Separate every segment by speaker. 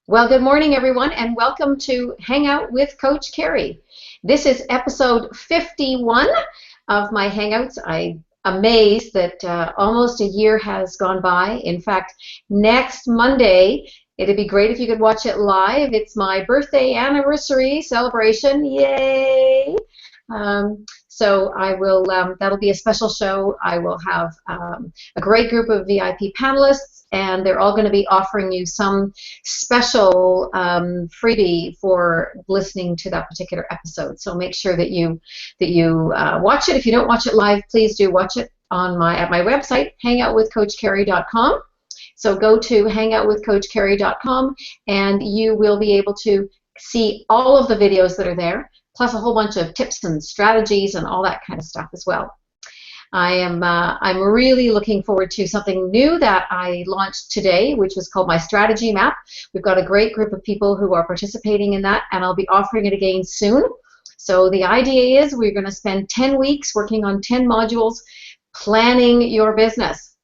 Speaker 1: Well, good morning, everyone, and welcome to Hang Out with Coach Kerry. This is episode 51 of my Hangouts. I'm amazed that almost a year has gone by. In fact, next Monday, it'd be great if you could watch it live. It's my birthday anniversary celebration. Yay! So I will, that'll be a special show. I will have a great group of VIP panelists, and they're all going to be offering you some special freebie for listening to that particular episode. So make sure that you watch it. If you don't watch it live, please do watch it at my website, HangOutWithCoachKerry.com. So go to HangOutWithCoachKerry.com, and you will be able to see all of the videos that are there, plus a whole bunch of tips and strategies and all that kind of stuff as well. I'm really looking forward to something new that I launched today, which is called my strategy map. We've got a great group of people who are participating in that, and I'll be offering it again soon. So the idea is we're going to spend 10 weeks working on 10 modules planning your business.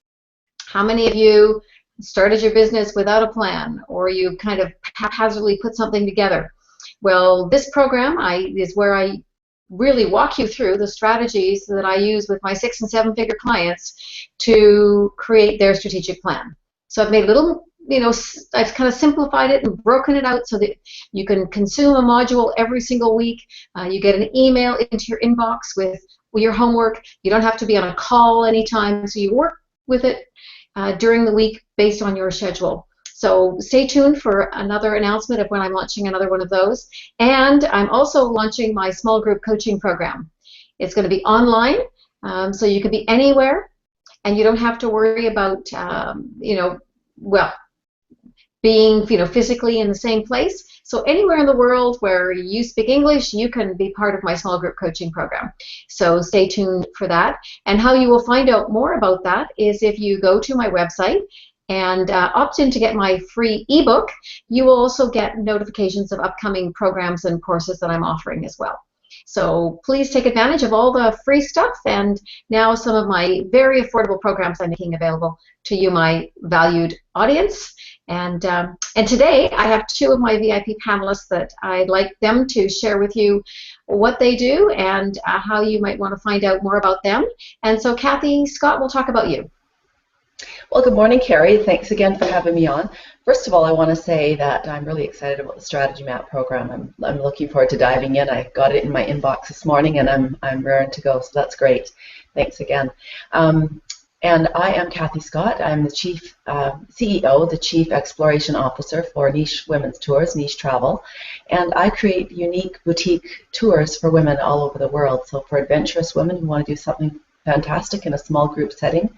Speaker 1: How many of you started your business without a plan, or you kind of haphazardly put something together? Well, this program is where I really walk you through the strategies that I use with my 6- and 7-figure clients to create their strategic plan. So I've made little, I've kind of simplified it and broken it out so that you can consume a module every single week. You get an email into your inbox with your homework. You don't have to be on a call anytime, so you work with it during the week based on your schedule. So stay tuned for another announcement of when I'm launching another one of those. And I'm also launching my small group coaching program. It's going to be online, so you can be anywhere, and you don't have to worry about, being, physically in the same place. So anywhere in the world where you speak English, you can be part of my small group coaching program. So stay tuned for that. And how you will find out more about that is if you go to my website and opt in to get my free ebook. You will also get notifications of upcoming programs and courses that I'm offering as well. So please take advantage of all the free stuff, and now some of my very affordable programs I'm making available to you, my valued audience. And today I have 2 of my VIP panelists that I'd like them to share with you what they do and how you might want to find out more about them. And so Kathy Scott will talk about you.
Speaker 2: Well, good morning, Kerry. Thanks again for having me on. First of all, I want to say that I'm really excited about the Strategy Map program. I'm looking forward to diving in. I got it in my inbox this morning, and I'm raring to go, so that's great. Thanks again. And I am Kathy Scott. I'm the Chief CEO, the Chief Exploration Officer for Niche Women's Tours, Niche Travel, and I create unique boutique tours for women all over the world. So for adventurous women who want to do something fantastic in a small group setting,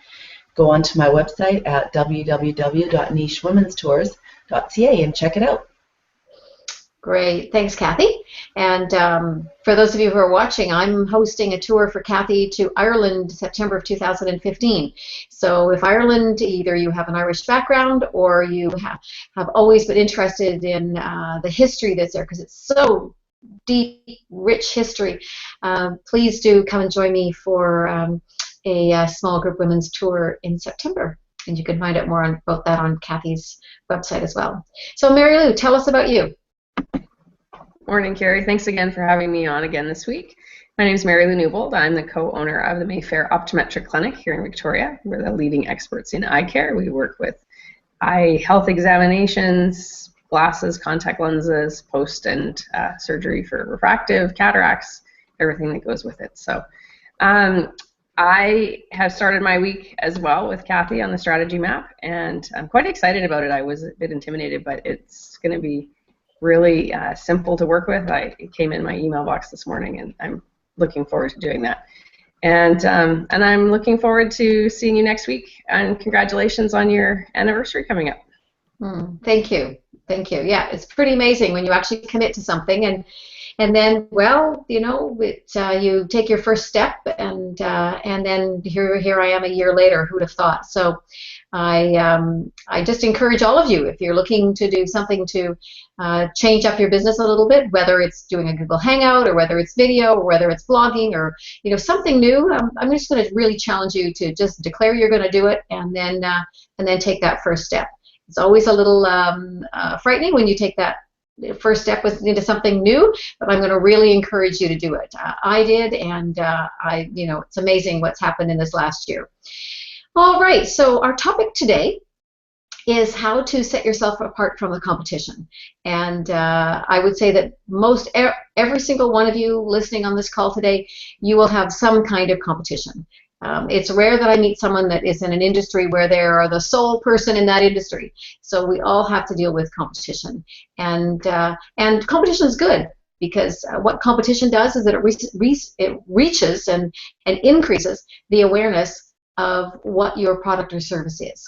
Speaker 2: go onto my website at www.nichewomenstours.ca and check it out.
Speaker 1: Great. Thanks, Kathy. And for those of you who are watching, I'm hosting a tour for Kathy to Ireland, September of 2015. So if Ireland, either you have an Irish background or you have always been interested in the history that's there, because it's so deep, rich history, please do come and join me for a small group women's tour in September, and you can find out more about that on Kathy's website as well. So Mary Lou, tell us about you.
Speaker 3: Morning, Kerry. Thanks again for having me on again this week. My name is Mary Lou Newbold. I'm the co-owner of the Mayfair Optometric Clinic here in Victoria. We're the leading experts in eye care. We work with eye health examinations, glasses, contact lenses, post and surgery for refractive, cataracts, everything that goes with it. So I have started my week as well with Kathy on the strategy map, and I'm quite excited about it. I was a bit intimidated, but it's going to be really simple to work with. It came in my email box this morning, and I'm looking forward to doing that. And I'm looking forward to seeing you next week, and congratulations on your anniversary coming up.
Speaker 1: Thank you. Thank you. Yeah, it's pretty amazing when you actually commit to something, and then, well, you take your first step, and then here I am a year later. Who'd have thought? So I just encourage all of you, if you're looking to do something to change up your business a little bit, whether it's doing a Google Hangout or whether it's video or whether it's blogging or something new, I'm just going to really challenge you to just declare you're going to do it, and then take that first step. It's always a little frightening when you take that first step into something new, but I'm going to really encourage you to do it. I did, and it's amazing what's happened in this last year. All right, so our topic today is how to set yourself apart from the competition. And I would say that every single one of you listening on this call today, you will have some kind of competition. It's rare that I meet someone that is in an industry where they are the sole person in that industry. So we all have to deal with competition. And competition is good, because what competition does is that it reaches and increases the awareness of what your product or service is.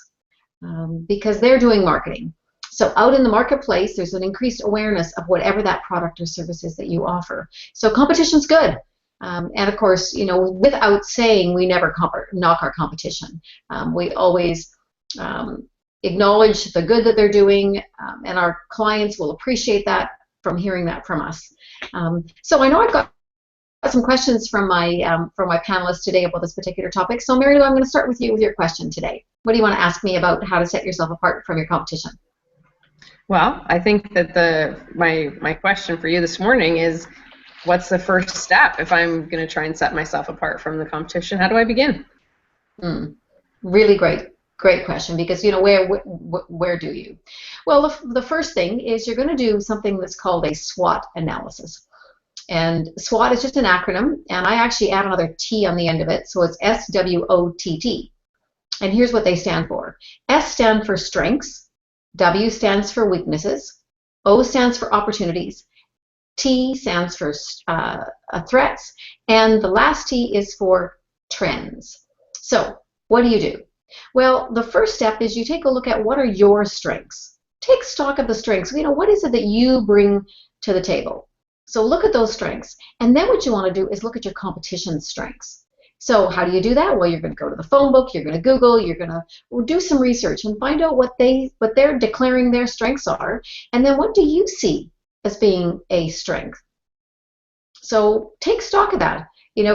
Speaker 1: Because they're doing marketing. So out in the marketplace, there's an increased awareness of whatever that product or service is that you offer. So competition's good. And of course, without saying, we never knock our competition. We always acknowledge the good that they're doing, and our clients will appreciate that from hearing that from us. So I know I've got some questions from my panelists today about this particular topic. So Mary Lou, I'm going to start with you with your question today. What do you want to ask me about how to set yourself apart from your competition?
Speaker 3: Well, I think that my question for you this morning is, what's the first step if I'm going to try and set myself apart from the competition? How do I begin?
Speaker 1: Really great question, because where do you? Well, the first thing is you're going to do something that's called a SWOT analysis. And SWOT is just an acronym, and I actually add another T on the end of it, so it's SWOTT. And here's what they stand for. S stands for strengths, W stands for weaknesses, O stands for opportunities, T stands for threats, and the last T is for trends. So what do? Well, the first step is you take a look at what are your strengths. Take stock of the strengths. What is it that you bring to the table? So look at those strengths, and then what you want to do is look at your competition strengths. So how do you do that? Well, you're going to go to the phone book, you're going to Google, you're going to do some research and find out what they're declaring their strengths are, and then what do you see as being a strength? So take stock of that.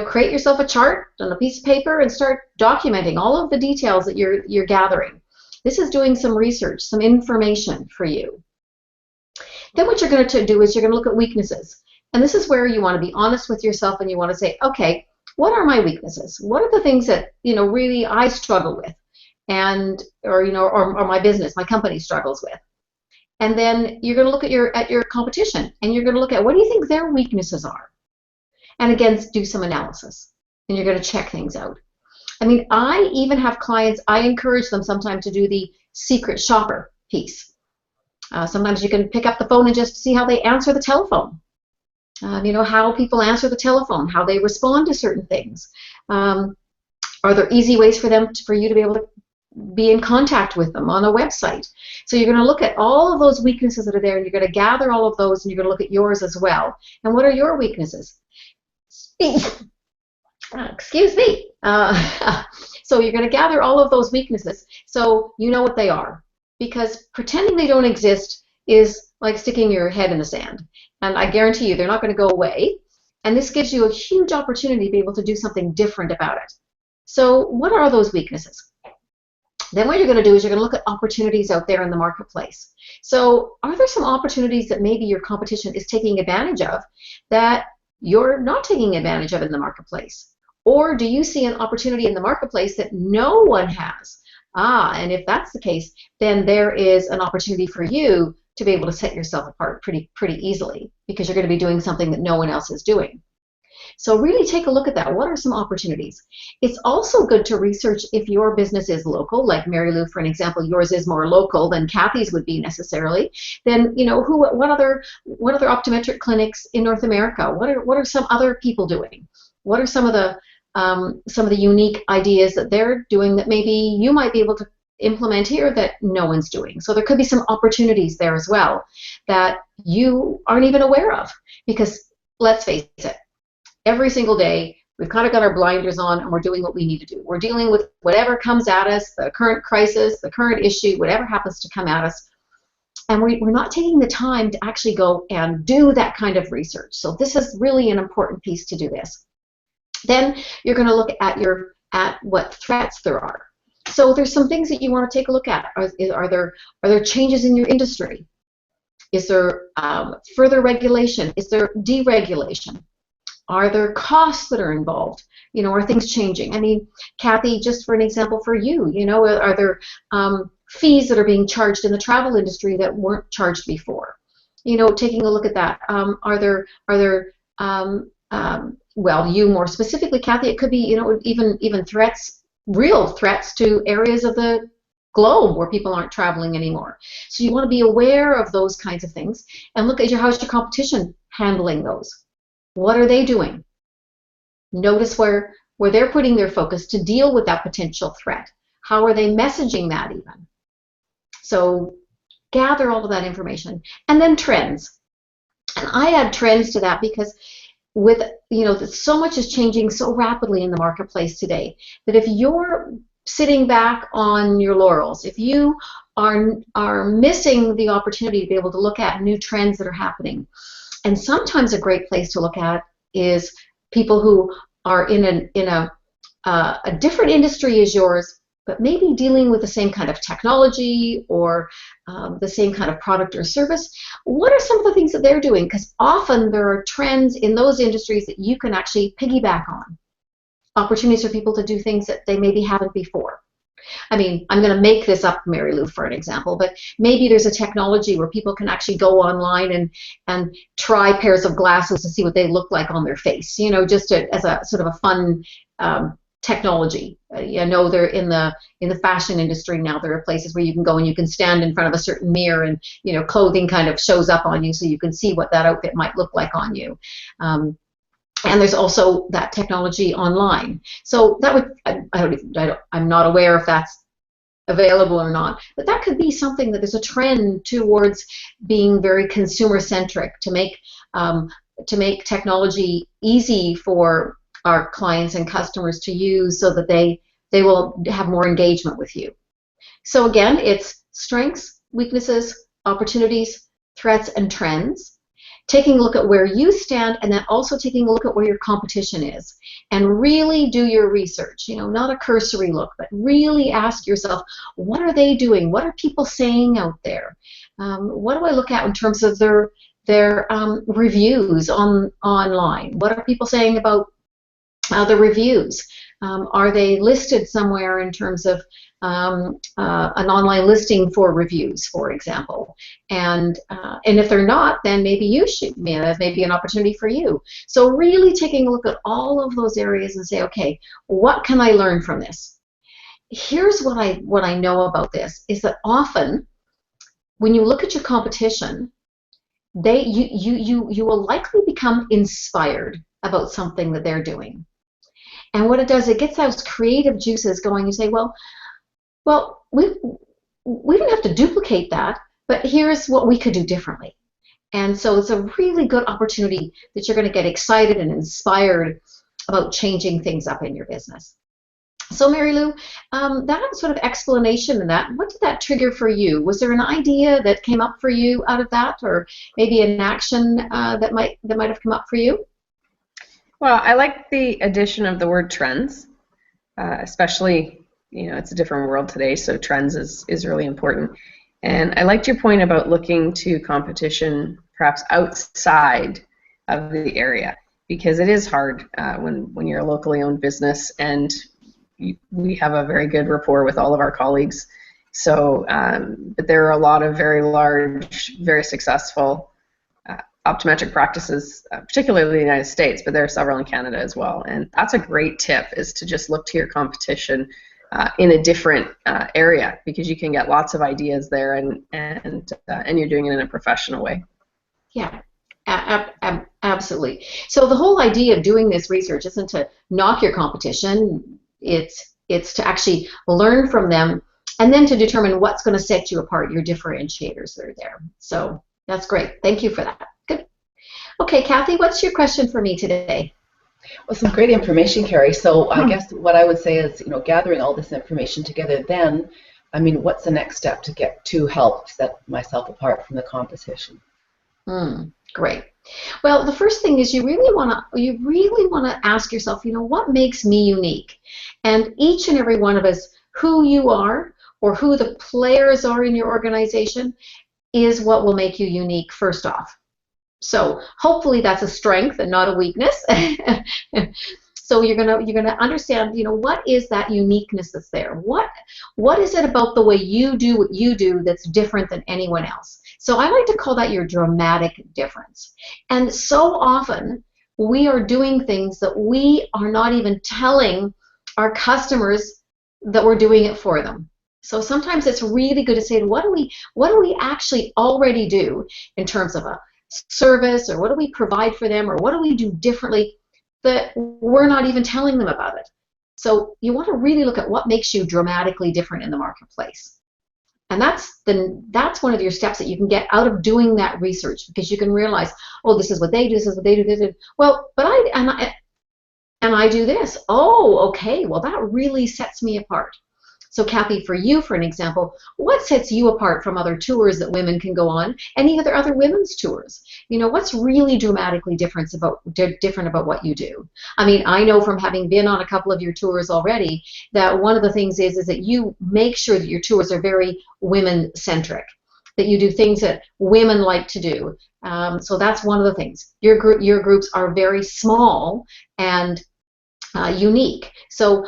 Speaker 1: Create yourself a chart on a piece of paper and start documenting all of the details that you're gathering. This is doing some research, some information for you. Then what you're going to do is you're going to look at weaknesses. And this is where you want to be honest with yourself, and you want to say, okay, what are my weaknesses? What are the things that really I struggle with, or my business, my company struggles with? And then you're going to look at your competition, and you're going to look at what do you think their weaknesses are, and again do some analysis, and you're going to check things out. I mean, I even have clients. I encourage them sometimes to do the secret shopper piece. Sometimes you can pick up the phone and just see how they answer the telephone. How people answer the telephone, how they respond to certain things. Are there easy ways for you to be able to be in contact with them on a website? So you're going to look at all of those weaknesses that are there, and you're going to gather all of those, and you're going to look at yours as well. And what are your weaknesses? Excuse me. So you're going to gather all of those weaknesses so you know what they are. Because pretending they don't exist is like sticking your head in the sand. And I guarantee you they're not going to go away. And this gives you a huge opportunity to be able to do something different about it. So what are those weaknesses? Then what you're going to do is you're going to look at opportunities out there in the marketplace. So are there some opportunities that maybe your competition is taking advantage of that you're not taking advantage of in the marketplace? Or do you see an opportunity in the marketplace that no one has? And if that's the case, then there is an opportunity for you to be able to set yourself apart pretty easily, because you're going to be doing something that no one else is doing. So really take a look at that. What are some opportunities? It's also good to research if your business is local, like Mary Lou, for an example, yours is more local than Kathy's would be necessarily. Then what other optometric clinics in North America? What are some other people doing? What are some of the unique ideas that they're doing that maybe you might be able to implement here that no one's doing? So there could be some opportunities there as well that you aren't even aware of, because let's face it, every single day we've kind of got our blinders on and we're doing what we need to do. We're dealing with whatever comes at us, the current crisis, the current issue, whatever happens to come at us, and we're not taking the time to actually go and do that kind of research. So this is really an important piece to do this. Then you're going to look at what threats there are. So there's some things that you want to take a look at. Are there changes in your industry? Is there further regulation? Is there deregulation? Are there costs that are involved? Are things changing? I mean, Kathy, just for an example for you, are there fees that are being charged in the travel industry that weren't charged before? Taking a look at that. Are there well, you more specifically, Kathy, it could be, even threats, real threats to areas of the globe where people aren't traveling anymore. So you want to be aware of those kinds of things and look at how's your competition handling those. What are they doing? Notice where they're putting their focus to deal with that potential threat. How are they messaging that even? So gather all of that information. And then trends. And I add trends to that because with, so much is changing so rapidly in the marketplace today that if you're sitting back on your laurels, if you are missing the opportunity to be able to look at new trends that are happening. And sometimes a great place to look at is people who are in a different industry as yours, but maybe dealing with the same kind of technology or the same kind of product or service. What are some of the things that they're doing? Because often there are trends in those industries that you can actually piggyback on. Opportunities for people to do things that they maybe haven't before. I mean, I'm going to make this up, Mary Lou, for an example, but maybe there's a technology where people can actually go online and try pairs of glasses to see what they look like on their face, just as a sort of a fun technology. They're in the fashion industry now. There are places where you can go and you can stand in front of a certain mirror and, clothing kind of shows up on you so you can see what that outfit might look like on you. And there's also that technology online. So that would, I'm not aware if that's available or not, but that could be something that there's a trend towards being very consumer centric to make technology easy for our clients and customers to use so that they will have more engagement with you. So again, it's strengths, weaknesses, opportunities, threats, and trends. Taking a look at where you stand, and then also taking a look at where your competition is, and really do your research. Not a cursory look, but really ask yourself, what are they doing? What are people saying out there? What do I look at in terms of their reviews online? What are people saying about the reviews? Are they listed somewhere in terms of an online listing for reviews, for example? And if they're not, then maybe that may be an opportunity for you. So really taking a look at all of those areas and say, okay, what can I learn from this? Here's what I know about this is that often when you look at your competition, you will likely become inspired about something that they're doing. And what it does, it gets those creative juices going. You say, well, we don't have to duplicate that, but here's what we could do differently. And so it's a really good opportunity that you're going to get excited and inspired about changing things up in your business. So Mary Lou, that sort of explanation and that, what did that trigger for you? Was there an idea that came up for you out of that, or maybe an action that might have come up for you?
Speaker 3: Well, I like the addition of the word trends, especially, it's a different world today, so trends is really important. And I liked your point about looking to competition perhaps outside of the area, because it is hard when you're a locally owned business, and we have a very good rapport with all of our colleagues. So, but there are a lot of very large, very successful optometric practices, particularly in the United States, but there are several in Canada as well. And that's a great tip, is to just look to your competition in a different area, because you can get lots of ideas there, and you're doing it in a professional way.
Speaker 1: Yeah, absolutely. So the whole idea of doing this research isn't to knock your competition. It's to actually learn from them, and then to determine what's going to set you apart, your differentiators that are there. So that's great. Thank you for that. Good. Okay, Kathy, what's your question for me today?
Speaker 2: Well, some great information, Kerry. So I guess what I would say is, gathering all this information together, then, what's the next step to help set myself apart from the competition?
Speaker 1: Great. Well, the first thing is you really want to ask yourself, what makes me unique? And each and every one of us who you are or who the players are in your organization is what will make you unique first off. So hopefully that's a strength and not a weakness. So you're gonna understand, what is that uniqueness that's there? What is it about the way you do what you do that's different than anyone else? So I like to call that your dramatic difference. And so often we are doing things that we are not even telling our customers that we're doing it for them. So sometimes it's really good to say, what do we actually already do in terms of a service, or what do we provide for them, or what do we do differently that we're not even telling them about it? So you want to really look at what makes you dramatically different in the marketplace. And that's one of your steps that you can get out of doing that research, because you can realize, oh, this is what they do, this is what they do, this is, well, but I do this. Oh, okay, well, that really sets me apart. So Kathy, for you, for an example, what sets you apart from other tours that women can go on, and either other women's tours? What's really dramatically different about what you do? I mean, I know from having been on a couple of your tours already that one of the things is that you make sure that your tours are very women-centric, that you do things that women like to do. So that's one of the things. Your groups are very small and unique. So,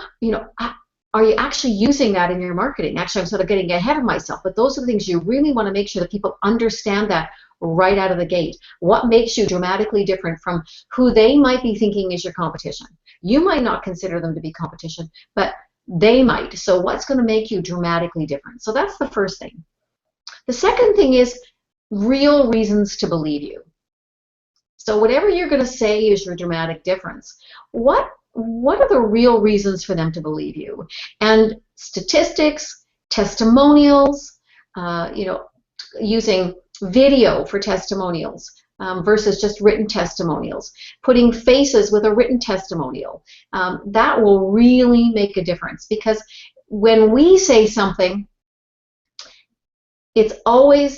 Speaker 1: are you actually using that in your marketing? Actually, I'm sort of getting ahead of myself, but those are the things you really want to make sure that people understand that right out of the gate. What makes you dramatically different from who they might be thinking is your competition? You might not consider them to be competition, but they might. So what's going to make you dramatically different? So that's the first thing. The second thing is real reasons to believe you. So whatever you're going to say is your dramatic difference, what are the real reasons for them to believe you? And statistics, testimonials, using video for testimonials versus just written testimonials, putting faces with a written testimonial, that will really make a difference, because when we say something, it's always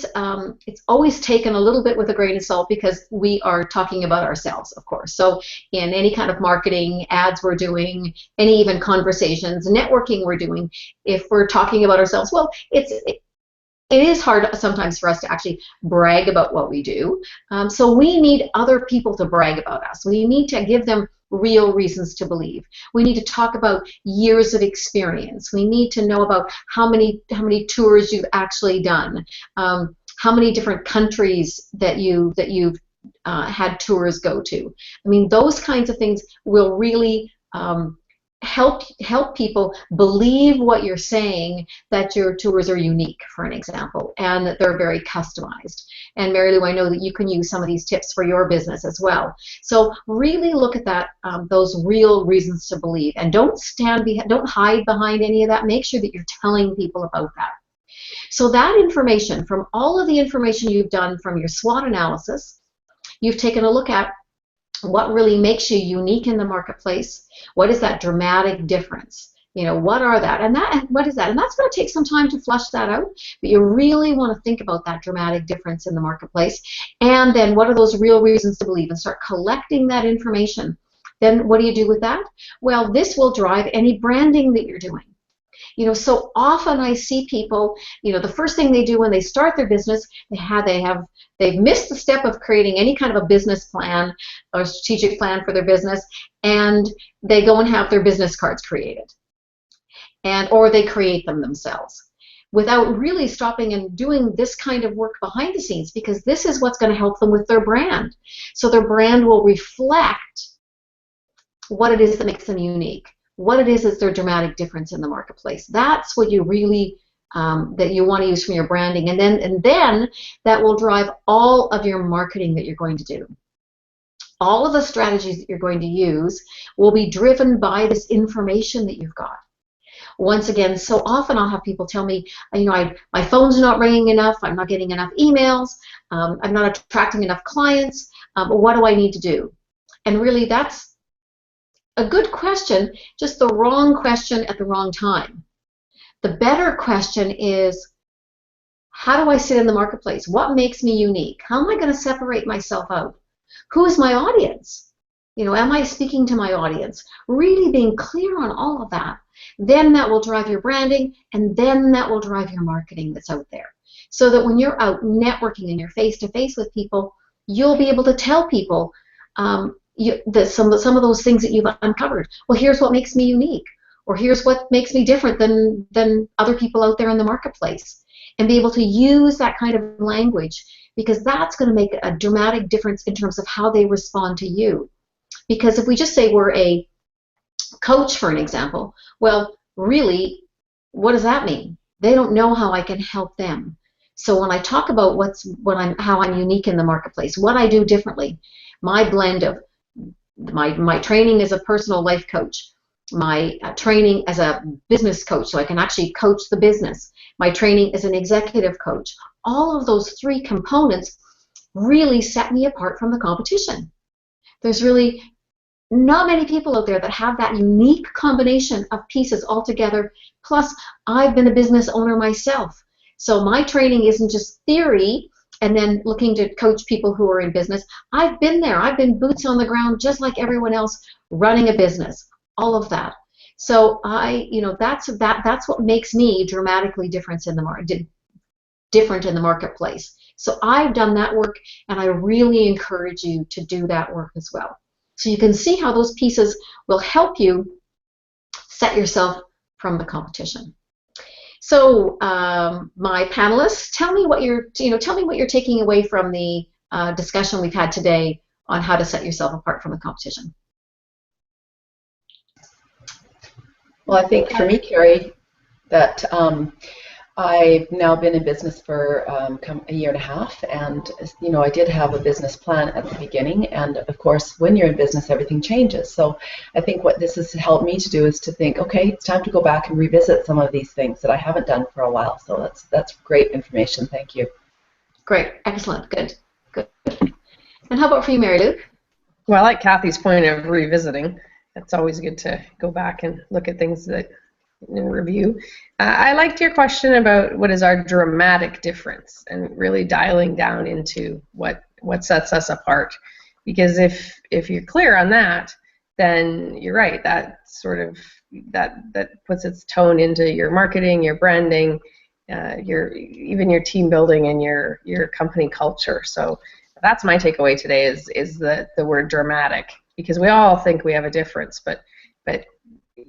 Speaker 1: taken a little bit with a grain of salt, because we are talking about ourselves, of course. So in any kind of marketing, ads we're doing, any even conversations, networking we're doing, if we're talking about ourselves, well, it is hard sometimes for us to actually brag about what we do. So we need other people to brag about us. We need to give them real reasons to believe. We need to talk about years of experience. We need to know about how many tours you've actually done, how many different countries that you've had tours go to. I mean, those kinds of things will really help people believe what you're saying, that your tours are unique, for an example, and that they're very customized. And Mary Lou, I know that you can use some of these tips for your business as well. So really look at that, those real reasons to believe, and don't hide behind any of that. Make sure that you're telling people about that. So that information, from all of the information you've done from your SWOT analysis, you've taken a look at what really makes you unique in the marketplace. What is that dramatic difference? What are that? And what is that? And that's going to take some time to flush that out, but you really want to think about that dramatic difference in the marketplace. And then what are those real reasons to believe, and start collecting that information. Then what do you do with that? Well, this will drive any branding that you're doing. So often I see people, the first thing they do when they start their business, they've missed the step of creating any kind of a business plan or strategic plan for their business, and they go and have their business cards created, or they create them themselves, without really stopping and doing this kind of work behind the scenes, because this is what's going to help them with their brand. So their brand will reflect what it is that makes them unique. What it is their dramatic difference in the marketplace. That's what you really that you want to use from your branding, and then that will drive all of your marketing that you're going to do. All of the strategies that you're going to use will be driven by this information that you've got. Once again, so often I'll have people tell me, my phone's not ringing enough, I'm not getting enough emails, I'm not attracting enough clients. What do I need to do? And really, that's a good question, just the wrong question at the wrong time. The better question is, how do I sit in the marketplace? What makes me unique? How am I going to separate myself out? Who is my audience? Am I speaking to my audience? Really being clear on all of that. Then that will drive your branding, and then that will drive your marketing that's out there. So that when you're out networking and you're face-to-face with people, you'll be able to tell people some of those things that you've uncovered. Well, here's what makes me unique, or here's what makes me different than other people out there in the marketplace, and be able to use that kind of language, because that's going to make a dramatic difference in terms of how they respond to you. Because if we just say we're a coach, for an example, well, really, what does that mean? They don't know how I can help them. So when I talk about how I'm unique in the marketplace, what I do differently, my blend of my training as a personal life coach, my training as a business coach, so I can actually coach the business, my training as an executive coach, all of those three components really set me apart from the competition. There's really not many people out there that have that unique combination of pieces all together. Plus, I've been a business owner myself. So my training isn't just theory and then looking to coach people who are in business. I've been there. I've been boots on the ground just like everyone else, running a business, all of that. So that's what makes me dramatically different in the marketplace. So I've done that work, and I really encourage you to do that work as well. So you can see how those pieces will help you set yourself from the competition. So my panelists, tell me what you're taking away from the discussion we've had today on how to set yourself apart from the competition.
Speaker 2: Well, I think for me, Kerry, that I've now been in business for a year and a half, and I did have a business plan at the beginning, and of course when you're in business everything changes. So I think what this has helped me to do is to think, okay, it's time to go back and revisit some of these things that I haven't done for a while. So that's great information. Thank you.
Speaker 1: Great, excellent, good. And how about for you, Mary Lou?
Speaker 3: Well, I like Kathy's point of revisiting. It's always good to go back and look at things that in review. I liked your question about what is our dramatic difference, and really dialing down into what sets us apart. Because if you're clear on that, then you're right. That sort of that puts its tone into your marketing, your branding, even your team building and your company culture. So that's my takeaway today is the word dramatic, because we all think we have a difference, but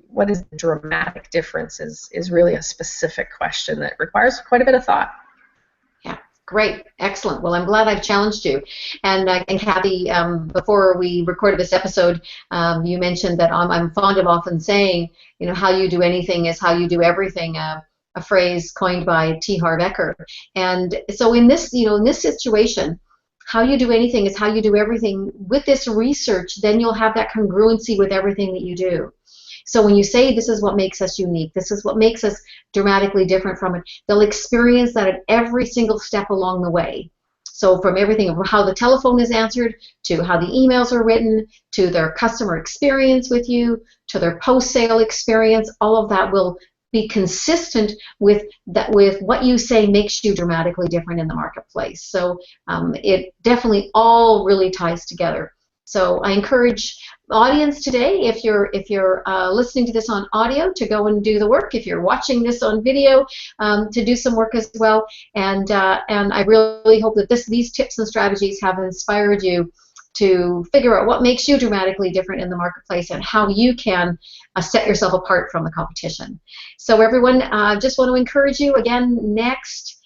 Speaker 3: what is the dramatic difference is really a specific question that requires quite a bit of thought.
Speaker 1: Yeah, great, excellent. Well, I'm glad I've challenged you. And Kathy, before we recorded this episode, you mentioned that I'm fond of often saying, how you do anything is how you do everything. A phrase coined by T. Harv Eker. And so in this situation, how you do anything is how you do everything. With this research, then you'll have that congruency with everything that you do. So when you say this is what makes us unique, this is what makes us dramatically different from it, they'll experience that at every single step along the way. So from everything of how the telephone is answered, to how the emails are written, to their customer experience with you, to their post-sale experience, all of that will be consistent with what you say makes you dramatically different in the marketplace. So it definitely all really ties together. So I encourage the audience today, if you're listening to this on audio, to go and do the work. If you're watching this on video, to do some work as well. And I really hope that these tips and strategies have inspired you to figure out what makes you dramatically different in the marketplace and how you can set yourself apart from the competition. So everyone, just want to encourage you again, next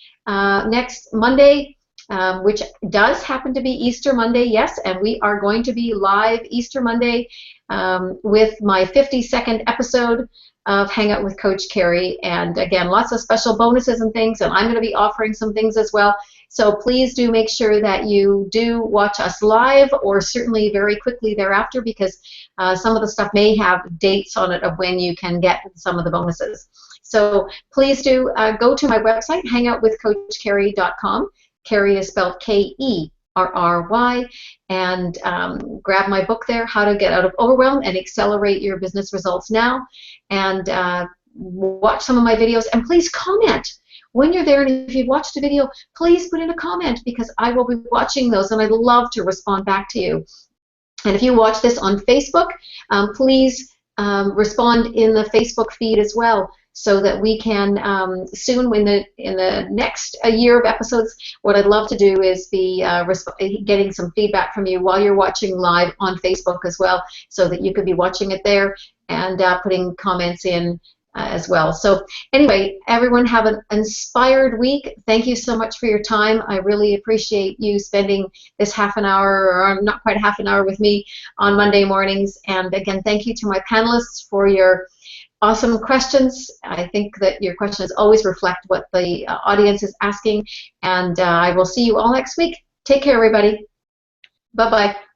Speaker 1: Monday, which does happen to be Easter Monday, yes, and we are going to be live Easter Monday with my 52nd episode of Hang Out with Coach Kerry, and again, lots of special bonuses and things, and I'm going to be offering some things as well. So please do make sure that you do watch us live, or certainly very quickly thereafter, because some of the stuff may have dates on it of when you can get some of the bonuses. So please do go to my website, HangOutWithCoachKerry.com. Kerry is spelled Kerry, and grab my book there, How to Get Out of Overwhelm and Accelerate Your Business Results Now, and watch some of my videos, and please comment when you're there. And if you've watched a video, please put in a comment, because I will be watching those and I'd love to respond back to you. And if you watch this on Facebook, please respond in the Facebook feed as well, so that we can soon, in the next year of episodes, what I'd love to do is be getting some feedback from you while you're watching live on Facebook as well, so that you could be watching it there and putting comments in as well. So anyway, everyone have an inspired week. Thank you so much for your time. I really appreciate you spending this half an hour, or not quite half an hour, with me on Monday mornings. And again, thank you to my panelists for your awesome questions. I think that your questions always reflect what the audience is asking. And I will see you all next week. Take care, everybody. Bye-bye.